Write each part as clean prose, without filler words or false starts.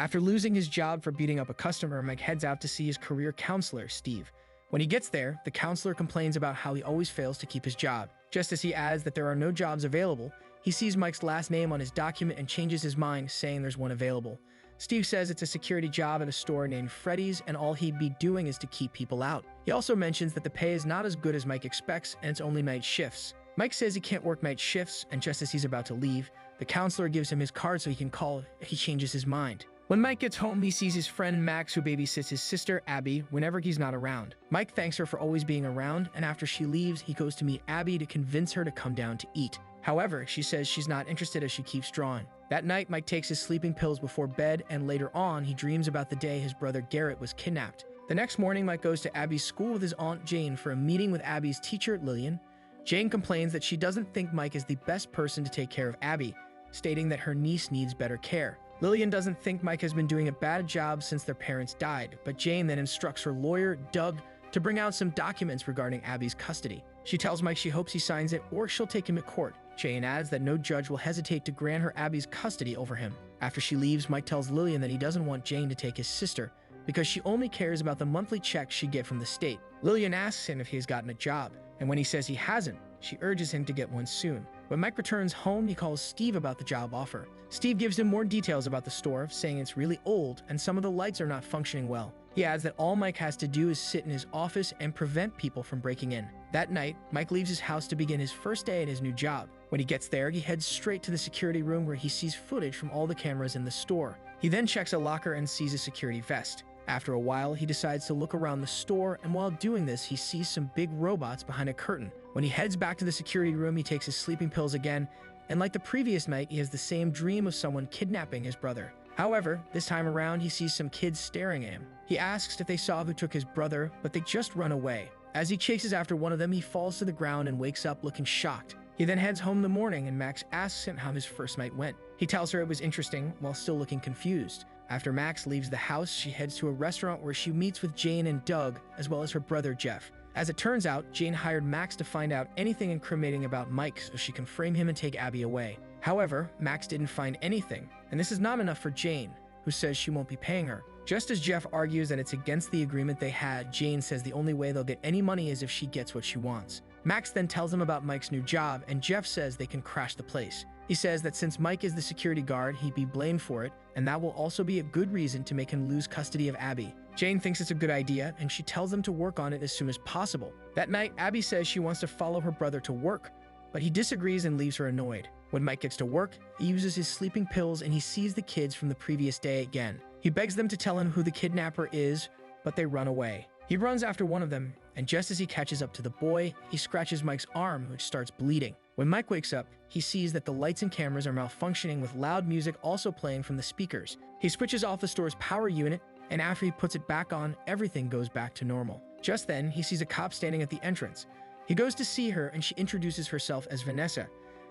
After losing his job for beating up a customer, Mike heads out to see his career counselor, Steve. When he gets there, the counselor complains about how he always fails to keep his job. Just as he adds that there are no jobs available, he sees Mike's last name on his document and changes his mind, saying there's one available. Steve says it's a security job at a store named Freddy's, and all he'd be doing is to keep people out. He also mentions that the pay is not as good as Mike expects, and it's only night shifts. Mike says he can't work night shifts, and just as he's about to leave, the counselor gives him his card so he can call if he changes his mind. When Mike gets home, he sees his friend Max, who babysits his sister Abby whenever he's not around. Mike thanks her for always being around, and after she leaves, he goes to meet Abby to convince her to come down to eat. However, she says she's not interested as she keeps drawing. That night, Mike takes his sleeping pills before bed, and later on, he dreams about the day his brother Garrett was kidnapped. The next morning, Mike goes to Abby's school with his aunt Jane for a meeting with Abby's teacher, Lillian. Jane complains that she doesn't think Mike is the best person to take care of Abby, stating that her niece needs better care. Lillian doesn't think Mike has been doing a bad job since their parents died, but Jane then instructs her lawyer, Doug, to bring out some documents regarding Abby's custody. She tells Mike she hopes he signs it or she'll take him to court. Jane adds that no judge will hesitate to grant her Abby's custody over him. After she leaves, Mike tells Lillian that he doesn't want Jane to take his sister because she only cares about the monthly checks she gets from the state. Lillian asks him if he has gotten a job, and when he says he hasn't, she urges him to get one soon. When Mike returns home, he calls Steve about the job offer. Steve gives him more details about the store, saying it's really old and some of the lights are not functioning well. He adds that all Mike has to do is sit in his office and prevent people from breaking in. That night, Mike leaves his house to begin his first day at his new job. When he gets there, he heads straight to the security room where he sees footage from all the cameras in the store. He then checks a locker and sees a security vest. After a while, he decides to look around the store, and while doing this, he sees some big robots behind a curtain. When he heads back to the security room, he takes his sleeping pills again, and like the previous night, he has the same dream of someone kidnapping his brother. However, this time around, he sees some kids staring at him. He asks if they saw who took his brother, but they just run away. As he chases after one of them, he falls to the ground and wakes up looking shocked. He then heads home in the morning, and Max asks him how his first night went. He tells her it was interesting, while still looking confused. After Max leaves the house, she heads to a restaurant where she meets with Jane and Doug, as well as her brother Jeff. As it turns out, Jane hired Max to find out anything incriminating about Mike so she can frame him and take Abby away. However, Max didn't find anything, and this is not enough for Jane, who says she won't be paying her. Just as Jeff argues that it's against the agreement they had, Jane says the only way they'll get any money is if she gets what she wants. Max then tells him about Mike's new job, and Jeff says they can crash the place. He says that since Mike is the security guard, he'd be blamed for it, and that will also be a good reason to make him lose custody of Abby. Jane thinks it's a good idea, and she tells them to work on it as soon as possible. That night, Abby says she wants to follow her brother to work, but he disagrees and leaves her annoyed. When Mike gets to work, he uses his sleeping pills and he sees the kids from the previous day again. He begs them to tell him who the kidnapper is, but they run away. He runs after one of them, and just as he catches up to the boy, he scratches Mike's arm, which starts bleeding. When Mike wakes up, he sees that the lights and cameras are malfunctioning with loud music also playing from the speakers. He switches off the store's power unit, and after he puts it back on, everything goes back to normal. Just then, he sees a cop standing at the entrance. He goes to see her, and she introduces herself as Vanessa.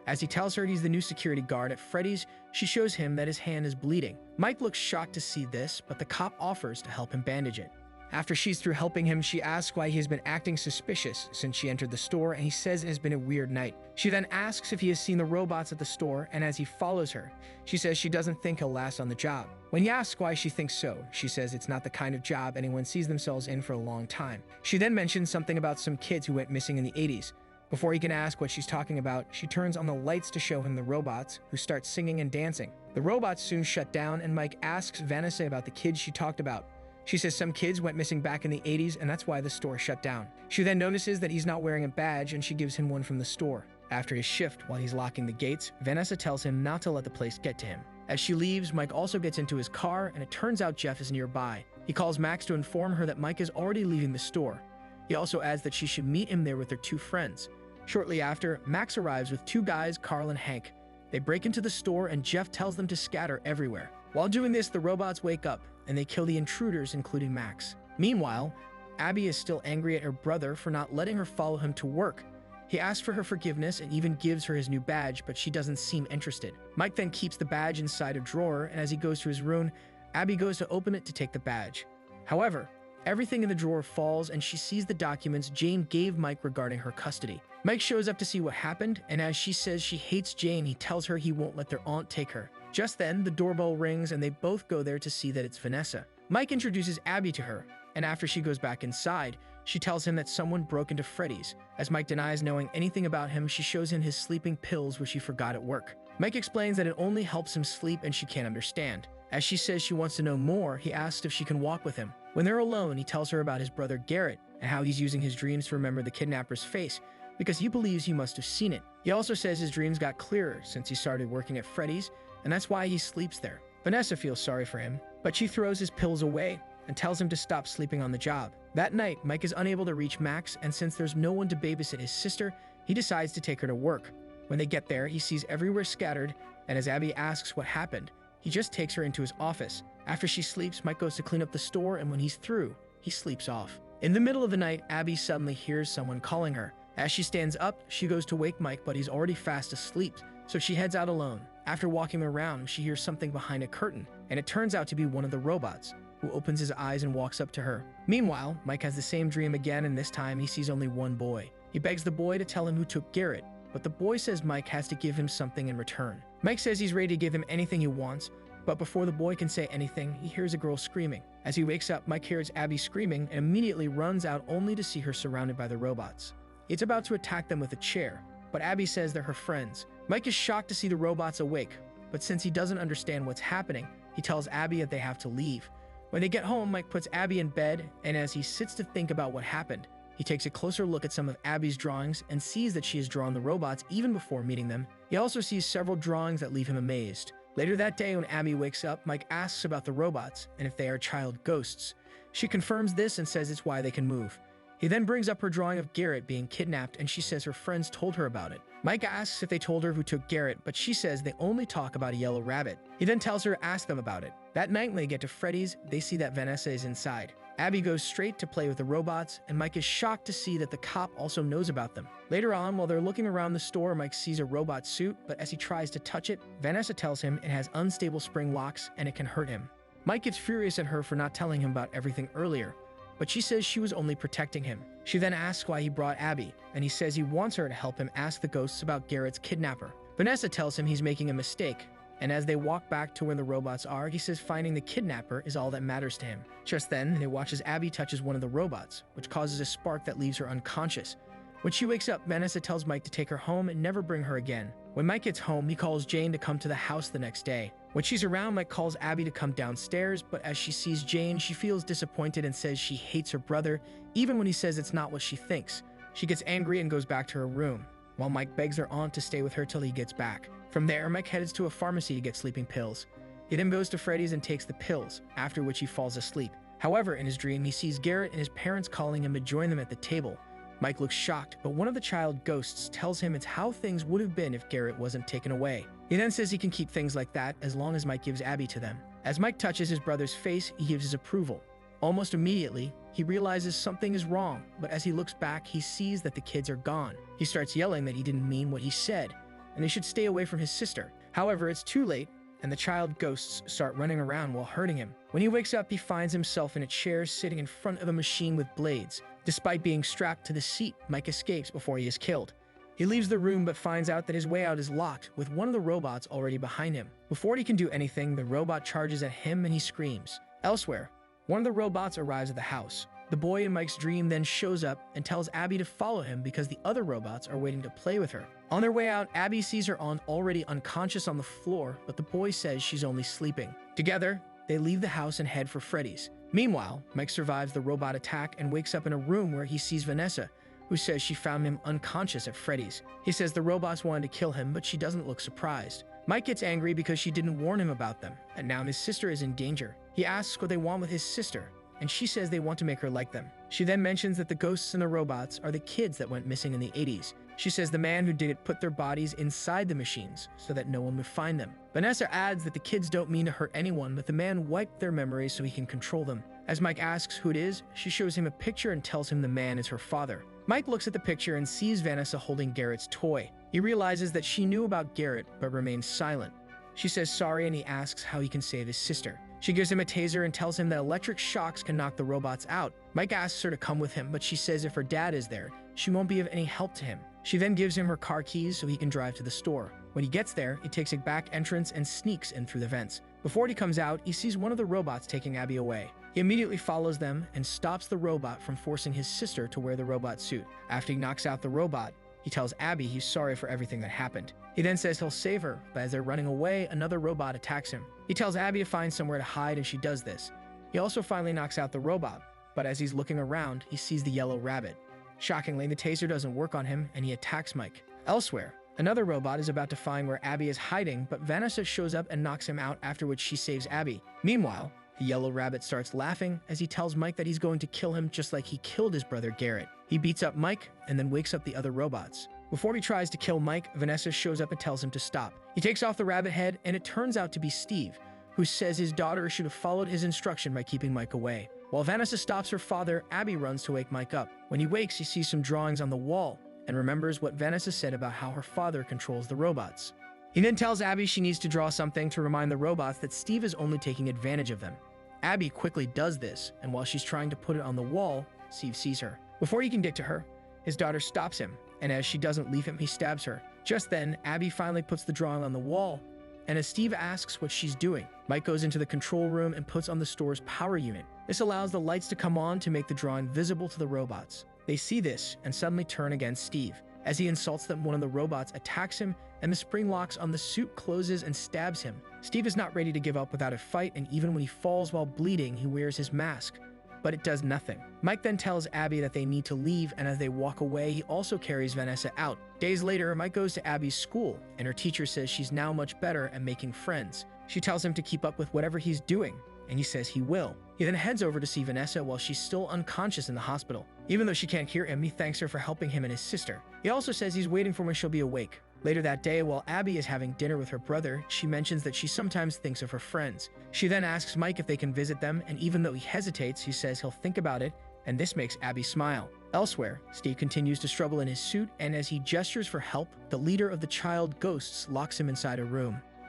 As he tells her he's the new security guard at Freddy's, she shows him that his hand is bleeding. Mike looks shocked to see this, but the cop offers to help him bandage it. After she's through helping him, she asks why he has been acting suspicious since she entered the store, and he says it has been a weird night. She then asks if he has seen the robots at the store, and as he follows her, she says she doesn't think he'll last on the job. When he asks why she thinks so, she says it's not the kind of job anyone sees themselves in for a long time. She then mentions something about some kids who went missing in the 80s. Before he can ask what she's talking about, she turns on the lights to show him the robots, who start singing and dancing. The robots soon shut down, and Mike asks Vanessa about the kids she talked about. She says some kids went missing back in the 80s, and that's why the store shut down. She then notices that he's not wearing a badge, and she gives him one from the store. After his shift, while he's locking the gates, Vanessa tells him not to let the place get to him. As she leaves, Mike also gets into his car, and it turns out Jeff is nearby. He calls Max to inform her that Mike is already leaving the store. He also adds that she should meet him there with their two friends. Shortly after, Max arrives with two guys, Carl and Hank. They break into the store, and Jeff tells them to scatter everywhere. While doing this, the robots wake up, and they kill the intruders, including Max. Meanwhile, Abby is still angry at her brother for not letting her follow him to work. He asks for her forgiveness and even gives her his new badge, but she doesn't seem interested. Mike then keeps the badge inside a drawer, and as he goes to his room, Abby goes to open it to take the badge. However, everything in the drawer falls, and she sees the documents Jane gave Mike regarding her custody. Mike shows up to see what happened, and as she says she hates Jane, he tells her he won't let their aunt take her. Just then, the doorbell rings and they both go there to see that it's Vanessa. Mike introduces Abby to her, and after she goes back inside, she tells him that someone broke into Freddy's. As Mike denies knowing anything about him, she shows him his sleeping pills which he forgot at work. Mike explains that it only helps him sleep and she can't understand. As she says she wants to know more, he asks if she can walk with him. When they're alone, he tells her about his brother Garrett and how he's using his dreams to remember the kidnapper's face because he believes he must have seen it. He also says his dreams got clearer since he started working at Freddy's, and that's why he sleeps there. Vanessa feels sorry for him, but she throws his pills away and tells him to stop sleeping on the job. That night, Mike is unable to reach Max, and since there's no one to babysit his sister, he decides to take her to work. When they get there, he sees everywhere scattered, and as Abby asks what happened, he just takes her into his office. After she sleeps, Mike goes to clean up the store, and when he's through, he sleeps off. In the middle of the night, Abby suddenly hears someone calling her. As she stands up, she goes to wake Mike, but he's already fast asleep, so she heads out alone. After walking around, she hears something behind a curtain, and it turns out to be one of the robots, who opens his eyes and walks up to her. Meanwhile, Mike has the same dream again, and this time he sees only one boy. He begs the boy to tell him who took Garrett, but the boy says Mike has to give him something in return. Mike says he's ready to give him anything he wants, but before the boy can say anything, he hears a girl screaming. As he wakes up, Mike hears Abby screaming and immediately runs out only to see her surrounded by the robots. It's about to attack them with a chair, but Abby says they're her friends. Mike is shocked to see the robots awake, but since he doesn't understand what's happening, he tells Abby that they have to leave. When they get home, Mike puts Abby in bed, and as he sits to think about what happened, he takes a closer look at some of Abby's drawings and sees that she has drawn the robots even before meeting them. He also sees several drawings that leave him amazed. Later that day, when Abby wakes up, Mike asks about the robots and if they are child ghosts. She confirms this and says it's why they can move. He then brings up her drawing of Garrett being kidnapped, and she says her friends told her about it. Mike asks if they told her who took Garrett, but she says they only talk about a yellow rabbit. He then tells her to ask them about it. That night when they get to Freddy's, they see that Vanessa is inside. Abby goes straight to play with the robots, and Mike is shocked to see that the cop also knows about them. Later on, while they're looking around the store, Mike sees a robot suit, but as he tries to touch it, Vanessa tells him it has unstable spring locks and it can hurt him. Mike gets furious at her for not telling him about everything earlier, but she says she was only protecting him. She then asks why he brought Abby, and he says he wants her to help him ask the ghosts about Garrett's kidnapper. Vanessa tells him he's making a mistake, and as they walk back to where the robots are, he says finding the kidnapper is all that matters to him. Just then, they watch as Abby touches one of the robots, which causes a spark that leaves her unconscious. When she wakes up, Vanessa tells Mike to take her home and never bring her again. When Mike gets home, he calls Jane to come to the house the next day. When she's around, Mike calls Abby to come downstairs, but as she sees Jane, she feels disappointed and says she hates her brother, even when he says it's not what she thinks. She gets angry and goes back to her room, while Mike begs her aunt to stay with her till he gets back. From there, Mike heads to a pharmacy to get sleeping pills. He then goes to Freddy's and takes the pills, after which he falls asleep. However, in his dream, he sees Garrett and his parents calling him to join them at the table. Mike looks shocked, but one of the child ghosts tells him it's how things would have been if Garrett wasn't taken away. He then says he can keep things like that as long as Mike gives Abby to them. As Mike touches his brother's face, he gives his approval. Almost immediately, he realizes something is wrong, but as he looks back, he sees that the kids are gone. He starts yelling that he didn't mean what he said, and they should stay away from his sister. However, it's too late, and the child ghosts start running around while hurting him. When he wakes up, he finds himself in a chair sitting in front of a machine with blades. Despite being strapped to the seat, Mike escapes before he is killed. He leaves the room but finds out that his way out is locked, with one of the robots already behind him. Before he can do anything, the robot charges at him and he screams. Elsewhere, one of the robots arrives at the house. The boy in Mike's dream then shows up and tells Abby to follow him because the other robots are waiting to play with her. On their way out, Abby sees her aunt already unconscious on the floor, but the boy says she's only sleeping. Together, they leave the house and head for Freddy's. Meanwhile, Mike survives the robot attack and wakes up in a room where he sees Vanessa, who says she found him unconscious at Freddy's. He says the robots wanted to kill him, but she doesn't look surprised. Mike gets angry because she didn't warn him about them, and now his sister is in danger. He asks what they want with his sister, and she says they want to make her like them. She then mentions that the ghosts and the robots are the kids that went missing in the 80s. She says the man who did it put their bodies inside the machines so that no one would find them. Vanessa adds that the kids don't mean to hurt anyone, but the man wiped their memories so he can control them. As Mike asks who it is, she shows him a picture and tells him the man is her father. Mike looks at the picture and sees Vanessa holding Garrett's toy. He realizes that she knew about Garrett but remains silent. She says sorry and he asks how he can save his sister. She gives him a taser and tells him that electric shocks can knock the robots out. Mike asks her to come with him, but she says if her dad is there, she won't be of any help to him. She then gives him her car keys so he can drive to the store. When he gets there, he takes a back entrance and sneaks in through the vents. Before he comes out, he sees one of the robots taking Abby away. He immediately follows them and stops the robot from forcing his sister to wear the robot suit. After he knocks out the robot, he tells Abby he's sorry for everything that happened. He then says he'll save her, but as they're running away, another robot attacks him. He tells Abby to find somewhere to hide, and she does this. He also finally knocks out the robot, but as he's looking around, he sees the yellow rabbit. Shockingly, the taser doesn't work on him, and he attacks Mike. Elsewhere, another robot is about to find where Abby is hiding, but Vanessa shows up and knocks him out, after which she saves Abby. Meanwhile, the yellow rabbit starts laughing as he tells Mike that he's going to kill him just like he killed his brother Garrett. He beats up Mike and then wakes up the other robots. Before he tries to kill Mike, Vanessa shows up and tells him to stop. He takes off the rabbit head, and it turns out to be Steve, who says his daughter should have followed his instruction by keeping Mike away. While Vanessa stops her father, Abby runs to wake Mike up. When he wakes, he sees some drawings on the wall and remembers what Vanessa said about how her father controls the robots. He then tells Abby she needs to draw something to remind the robots that Steve is only taking advantage of them. Abby quickly does this, and while she's trying to put it on the wall, Steve sees her. Before he can get to her, his daughter stops him, and as she doesn't leave him, he stabs her. Just then, Abby finally puts the drawing on the wall, and as Steve asks what she's doing, Mike goes into the control room and puts on the store's power unit. This allows the lights to come on to make the drawing visible to the robots. They see this and suddenly turn against Steve. As he insults them, one of the robots attacks him, and the spring locks on the suit closes and stabs him. Steve is not ready to give up without a fight, and even when he falls while bleeding, he wears his mask. But it does nothing. Mike then tells Abby that they need to leave, and as they walk away, he also carries Vanessa out. Days later, Mike goes to Abby's school, and her teacher says she's now much better at making friends. She tells him to keep up with whatever he's doing, and he says he will. He then heads over to see Vanessa while she's still unconscious in the hospital. Even though she can't hear him, he thanks her for helping him and his sister. He also says he's waiting for when she'll be awake. Later that day, while Abby is having dinner with her brother, she mentions that she sometimes thinks of her friends. She then asks Mike if they can visit them, and even though he hesitates, he says he'll think about it, and this makes Abby smile. Elsewhere, Steve continues to struggle in his suit, and as he gestures for help, the leader of the child ghosts locks him inside a room.